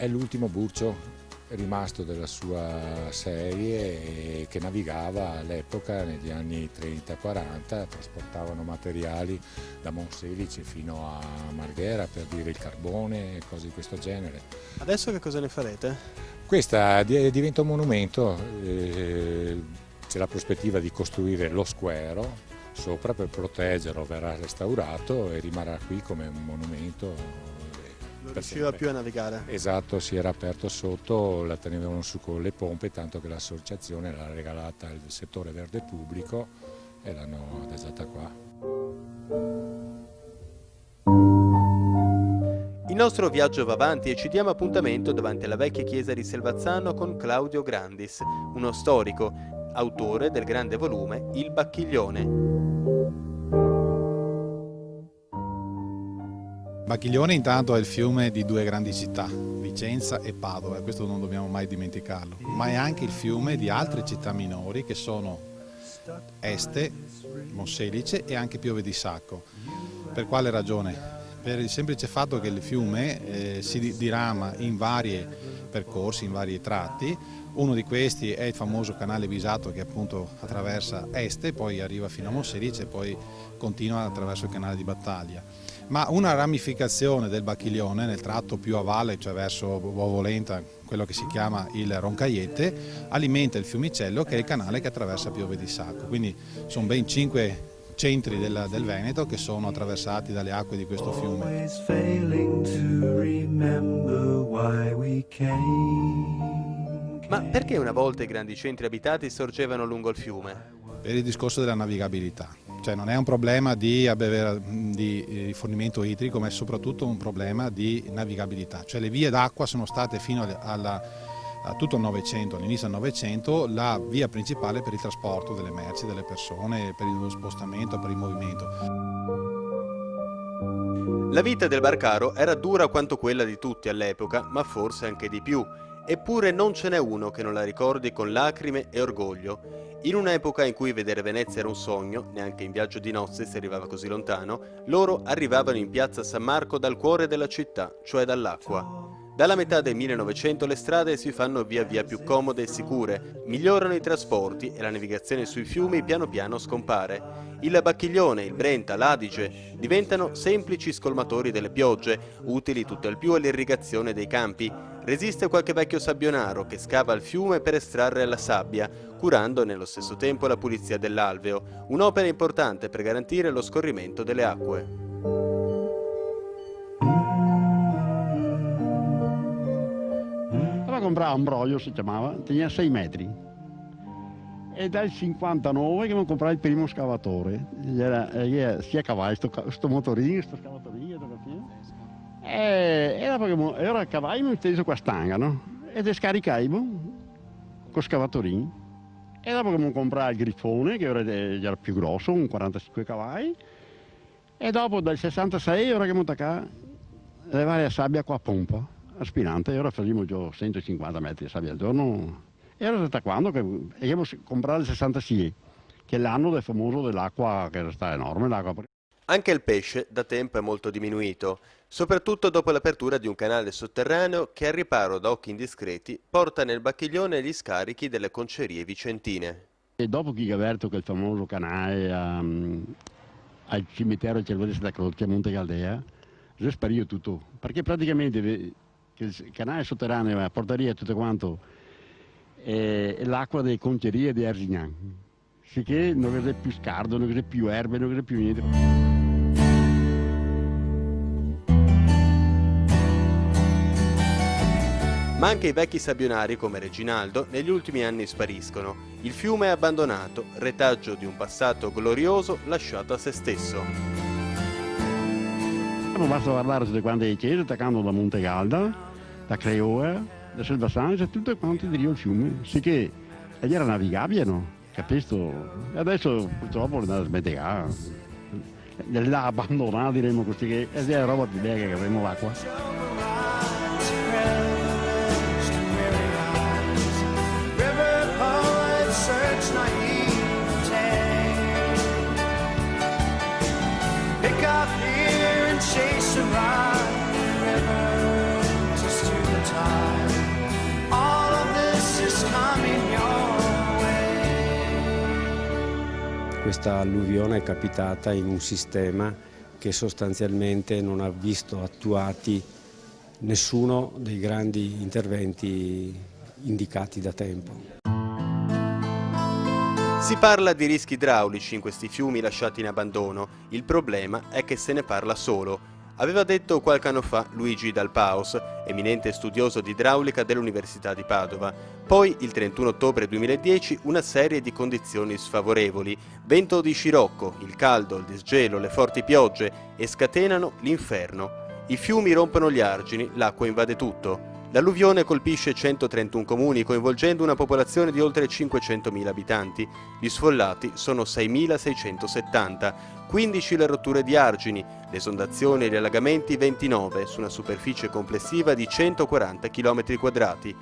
È l'ultimo burcio rimasto della sua serie che navigava all'epoca negli anni 30-40, trasportavano materiali da Monselice fino a Marghera, per dire il carbone e cose di questo genere. Adesso che cosa ne farete? Questa diventa un monumento, c'è la prospettiva di costruire lo squero sopra per proteggerlo, verrà restaurato e rimarrà qui come un monumento. Non riusciva più a navigare. Esatto, si era aperto sotto, la tenevano su con le pompe, tanto che l'associazione l'ha regalata al settore verde pubblico e l'hanno adagiata qua. Il nostro viaggio va avanti e ci diamo appuntamento davanti alla vecchia chiesa di Selvazzano con Claudio Grandis, uno storico, autore del grande volume Il Bacchiglione. Bacchiglione intanto è il fiume di due grandi città, Vicenza e Padova, questo non dobbiamo mai dimenticarlo, ma è anche il fiume di altre città minori che sono Este, Monselice e anche Pieve di Sacco. Per quale ragione? Per il semplice fatto che il fiume si dirama in vari percorsi, in vari tratti. Uno di questi è il famoso canale Visato che appunto attraversa Este, poi arriva fino a Monselice e poi continua attraverso il canale di Battaglia. Ma una ramificazione del Bacchiglione nel tratto più a valle, cioè verso Bovolenta, quello che si chiama il Roncaiete, alimenta il Fiumicello che è il canale che attraversa Pieve di Sacco. Quindi sono ben 5 centri del Veneto che sono attraversati dalle acque di questo fiume. Ma perché una volta i grandi centri abitati sorgevano lungo il fiume? Per il discorso della navigabilità, cioè non è un problema di rifornimento idrico, ma è soprattutto un problema di navigabilità, cioè le vie d'acqua sono state fino a tutto il Novecento, all'inizio del Novecento, la via principale per il trasporto delle merci, delle persone, per lo spostamento, per il movimento. La vita del barcaro era dura quanto quella di tutti all'epoca, ma forse anche di più. Eppure non ce n'è uno che non la ricordi con lacrime e orgoglio. In un'epoca in cui vedere Venezia era un sogno, neanche in viaggio di nozze si arrivava così lontano, loro arrivavano in piazza San Marco dal cuore della città, cioè dall'acqua. Dalla metà del 1900 le strade si fanno via via più comode e sicure, migliorano i trasporti e la navigazione sui fiumi piano piano scompare. Il Bacchiglione, il Brenta, l'Adige diventano semplici scolmatori delle piogge, utili tutto al più all'irrigazione dei campi. Resiste qualche vecchio sabbionaro che scava il fiume per estrarre la sabbia, curando nello stesso tempo la pulizia dell'alveo, un'opera importante per garantire lo scorrimento delle acque. Comprare un broglio, si chiamava, tenia 6 metri. E dal 59 che mi comprare il primo scavatore. Si accavava questo motorino, questo scavatorino, e dopo che ora cavai mi steso qua stanga, no? E te scaricaivo con scavatorino. E dopo che mi comprai il grifone, che era più grosso, un 45 cavalli, e dopo dal 66 ora che mi attaccava levare la sabbia qua a pompa. Aspirante, e ora facciamo già 150 metri di sabbia al giorno. E ora da quando che abbiamo comprato il 66, che è l'anno del famoso dell'acqua che sta enorme. L'acqua. Anche il pesce da tempo è molto diminuito, soprattutto dopo l'apertura di un canale sotterraneo che al riparo da occhi indiscreti porta nel Bacchiglione gli scarichi delle concerie vicentine. E dopo che ha aperto quel famoso canale al cimitero Cervone Santa Croce a Monte Caldea, è sparito tutto, perché praticamente il canale sotterraneo portaria tutto quanto l'acqua delle concerie di Arsignan, sicché non c'è più scardo, non c'è più erbe, non c'è più niente. Ma anche i vecchi sabbionari come Reginaldo negli ultimi anni spariscono. Il fiume è abbandonato, retaggio di un passato glorioso lasciato a se stesso. Basta guardare tutte quante le chiese, attaccando da Monte Galda, da Creoe, da Selvazzano, c'è tutto quanto di Rio il fiume, sicché era navigabile, no? Capisco? E adesso purtroppo è andato a smettere, l'ha abbandonato, diremo così, che è roba di bene che avremo l'acqua. Chase a ride, river just to the top. Questa alluvione è capitata in un sistema che sostanzialmente non ha visto attuati nessuno dei grandi interventi indicati da tempo. Si parla di rischi idraulici in questi fiumi lasciati in abbandono, il problema è che se ne parla solo. Aveva detto qualche anno fa Luigi Dalpaos, eminente studioso di idraulica dell'Università di Padova. Poi, il 31 ottobre 2010, una serie di condizioni sfavorevoli. Vento di scirocco, il caldo, il disgelo, le forti piogge e scatenano l'inferno. I fiumi rompono gli argini, l'acqua invade tutto. L'alluvione colpisce 131 comuni, coinvolgendo una popolazione di oltre 500.000 abitanti. Gli sfollati sono 6.670, 15 le rotture di argini, le esondazioni e gli allagamenti 29, su una superficie complessiva di 140 km².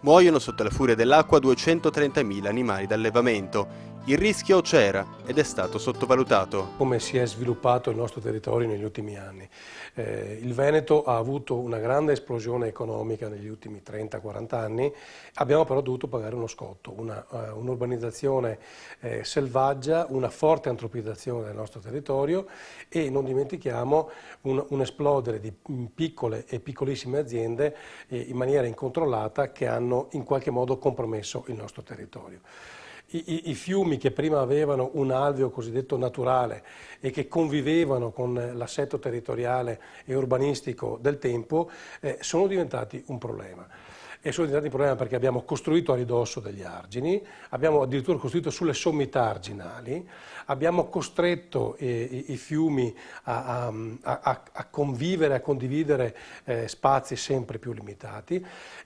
Muoiono sotto la furia dell'acqua 230.000 animali d'allevamento. Il rischio c'era ed è stato sottovalutato. Come si è sviluppato il nostro territorio negli ultimi anni. Il Veneto ha avuto una grande esplosione economica negli ultimi 30-40 anni, abbiamo però dovuto pagare uno scotto, un'urbanizzazione selvaggia, una forte antropizzazione del nostro territorio e non dimentichiamo un esplodere di piccole e piccolissime aziende in maniera incontrollata che hanno in qualche modo compromesso il nostro territorio. I fiumi che prima avevano un alveo cosiddetto naturale e che convivevano con l'assetto territoriale e urbanistico del tempo sono diventati un problema. E sono diventati un problema perché abbiamo costruito a ridosso degli argini, abbiamo addirittura costruito sulle sommità arginali, abbiamo costretto i fiumi a convivere, a condividere spazi sempre più limitati,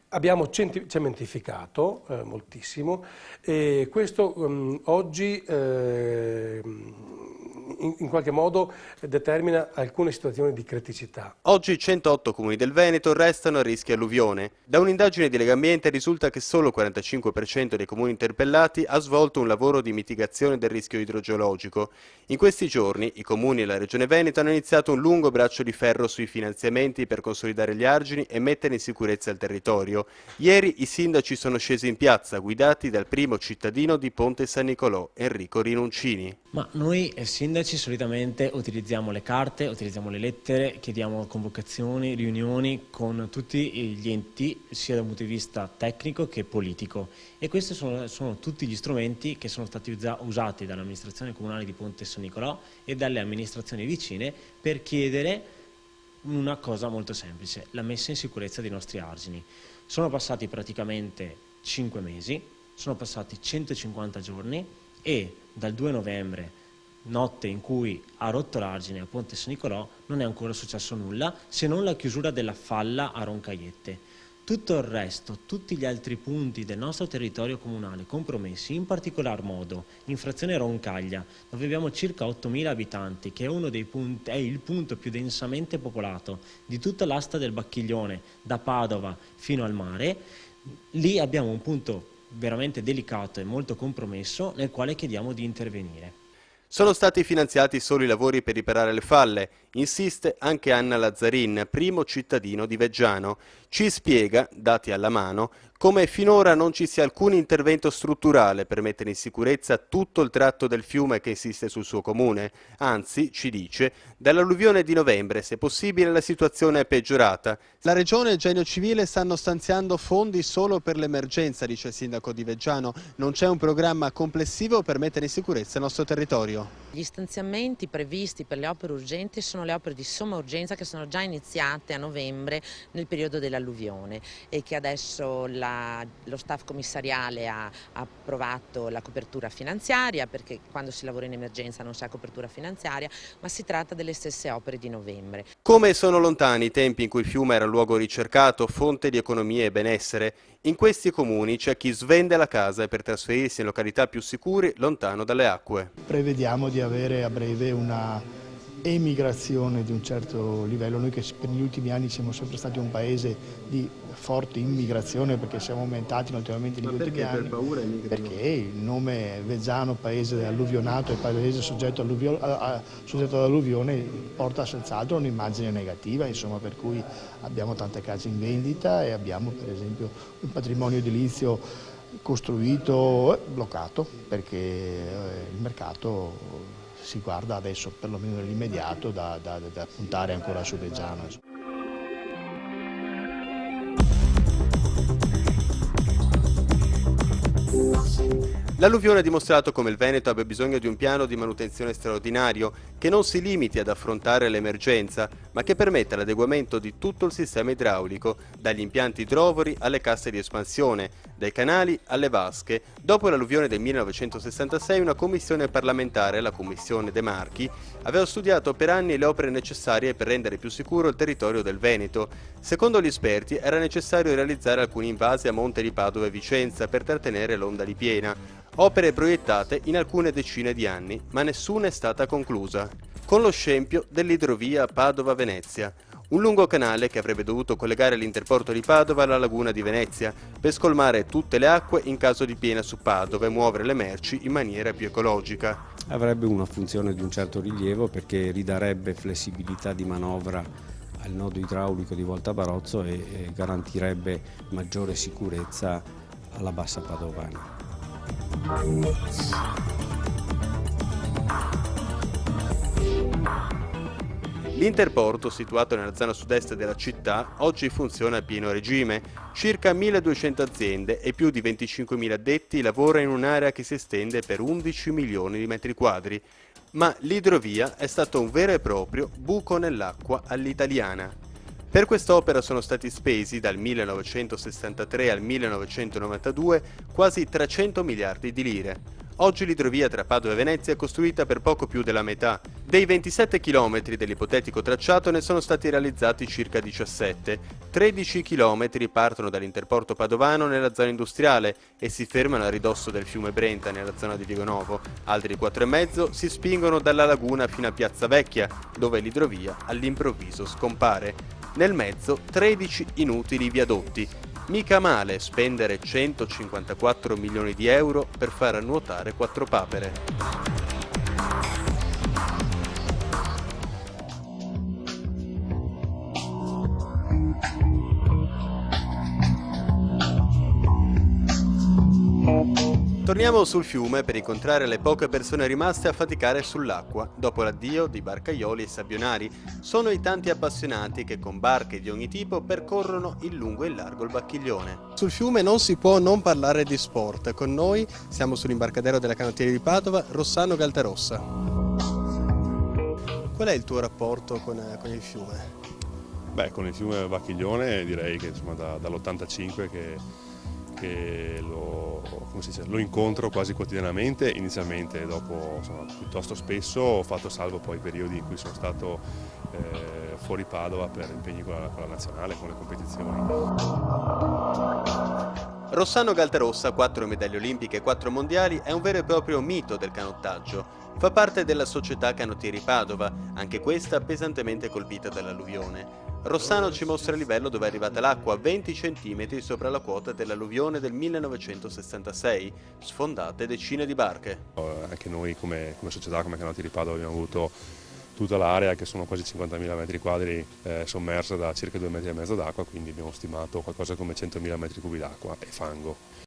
abbiamo cementificato moltissimo e questo oggi in qualche modo determina alcune situazioni di criticità. Oggi 108 comuni del Veneto restano a rischio alluvione. Da un'indagine di Legambiente risulta che solo il 45% dei comuni interpellati ha svolto un lavoro di mitigazione del rischio idrogeologico. In questi giorni i comuni e la Regione Veneto hanno iniziato un lungo braccio di ferro sui finanziamenti per consolidare gli argini e mettere in sicurezza il territorio. Ieri i sindaci sono scesi in piazza, guidati dal primo cittadino di Ponte San Nicolò, Enrico Rinuncini. Ma noi sindaci solitamente utilizziamo le carte, utilizziamo le lettere, chiediamo convocazioni, riunioni con tutti gli enti, sia da un punto di vista tecnico che politico. E questi sono tutti gli strumenti che sono stati usati dall'amministrazione comunale di Ponte San Nicolò e dalle amministrazioni vicine per chiedere una cosa molto semplice, la messa in sicurezza dei nostri argini. Sono passati praticamente 5 mesi, sono passati 150 giorni e dal 2 novembre, notte in cui ha rotto l'argine a Ponte San Nicolò, non è ancora successo nulla se non la chiusura della falla a Roncaiette. Tutto il resto, tutti gli altri punti del nostro territorio comunale compromessi, in particolar modo l'infrazione Roncaglia, dove abbiamo circa 8.000 abitanti, che è uno dei punti, è il punto più densamente popolato di tutta l'asta del Bacchiglione, da Padova fino al mare. Lì abbiamo un punto veramente delicato e molto compromesso nel quale chiediamo di intervenire. Sono stati finanziati solo i lavori per riparare le falle, insiste anche Anna Lazzarin, primo cittadino di Veggiano. Ci spiega, dati alla mano, come finora non ci sia alcun intervento strutturale per mettere in sicurezza tutto il tratto del fiume che insiste sul suo comune. Anzi, ci dice, dall'alluvione di novembre, se possibile, la situazione è peggiorata. La Regione e il Genio Civile stanno stanziando fondi solo per l'emergenza, dice il sindaco di Veggiano. Non c'è un programma complessivo per mettere in sicurezza il nostro territorio. Gli stanziamenti previsti per le opere urgenti sono le opere di somma urgenza che sono già iniziate a novembre nel periodo dell'alluvione e che adesso lo staff commissariale ha approvato la copertura finanziaria, perché quando si lavora in emergenza non si ha copertura finanziaria, ma si tratta delle stesse opere di novembre. Come sono lontani i tempi in cui il fiume era luogo ricercato, fonte di economia e benessere. In questi comuni c'è chi svende la casa per trasferirsi in località più sicure, lontano dalle acque. Prevediamo di avere a breve una emigrazione di un certo livello. Noi che per gli ultimi anni siamo sempre stati un paese di forte immigrazione, perché siamo aumentati notevolmente negli ultimi anni. Per paura perché il nome Veggiano, paese alluvionato e paese soggetto all'alluvione, porta senz'altro un'immagine negativa, insomma, per cui abbiamo tante case in vendita e abbiamo per esempio un patrimonio edilizio costruito, bloccato, perché il mercato si guarda adesso, perlomeno nell'immediato, da puntare ancora su Beggiano. L'alluvione ha dimostrato come il Veneto abbia bisogno di un piano di manutenzione straordinario che non si limiti ad affrontare l'emergenza, ma che permetta l'adeguamento di tutto il sistema idraulico, dagli impianti idrovori alle casse di espansione, dai canali alle vasche. Dopo l'alluvione del 1966 una commissione parlamentare, la Commissione De Marchi, aveva studiato per anni le opere necessarie per rendere più sicuro il territorio del Veneto. Secondo gli esperti era necessario realizzare alcuni invasi a Monte di Padova e Vicenza per trattenere l'onda di piena. Opere proiettate in alcune decine di anni, ma nessuna è stata conclusa. Con lo scempio dell'idrovia Padova-Venezia, un lungo canale che avrebbe dovuto collegare l'interporto di Padova alla laguna di Venezia per scolmare tutte le acque in caso di piena su Padova e muovere le merci in maniera più ecologica. Avrebbe una funzione di un certo rilievo perché ridarebbe flessibilità di manovra al nodo idraulico di Volta Barozzo e garantirebbe maggiore sicurezza alla bassa padovana. L'interporto, situato nella zona sud-est della città, oggi funziona a pieno regime. Circa 1200 aziende e più di 25.000 addetti lavorano in un'area che si estende per 11 milioni di metri quadri. Ma l'idrovia è stato un vero e proprio buco nell'acqua all'italiana. Per quest'opera sono stati spesi dal 1963 al 1992 quasi 300 miliardi di lire. Oggi l'idrovia tra Padova e Venezia è costruita per poco più della metà. Dei 27 km dell'ipotetico tracciato ne sono stati realizzati circa 17. 13 km partono dall'interporto padovano nella zona industriale e si fermano a ridosso del fiume Brenta nella zona di Vigo Novo. Altri 4,5 si spingono dalla laguna fino a Piazza Vecchia, dove l'idrovia all'improvviso scompare. Nel mezzo 13 inutili viadotti. Mica male spendere 154 milioni di euro per far nuotare 4 papere. Torniamo sul fiume per incontrare le poche persone rimaste a faticare sull'acqua dopo l'addio di barcaioli e sabbionari. Sono i tanti appassionati che con barche di ogni tipo percorrono in lungo e in largo il Bacchiglione. Sul fiume non si può non parlare di sport. Con noi siamo sull'imbarcadero della canottiera di Padova, Rossano Galtarossa. Qual è il tuo rapporto con il fiume? Beh, con il fiume Bacchiglione direi che insomma, dall'85 che lo incontro quasi quotidianamente, inizialmente, dopo insomma, piuttosto spesso, ho fatto salvo poi i periodi in cui sono stato fuori Padova per impegni con la nazionale, con le competizioni. Rossano Galtarossa, 4 medaglie olimpiche e 4 mondiali, è un vero e proprio mito del canottaggio. Fa parte della società Canottieri Padova, anche questa pesantemente colpita dall'alluvione. Rossano ci mostra il livello dove è arrivata l'acqua, 20 cm sopra la quota dell'alluvione del 1966, sfondate decine di barche. Anche noi come società, come Canottieri Padova, abbiamo avuto tutta l'area, che sono quasi 50.000 metri quadri, sommersa da circa 2,5 metri d'acqua, quindi abbiamo stimato qualcosa come 100.000 metri cubi d'acqua e fango.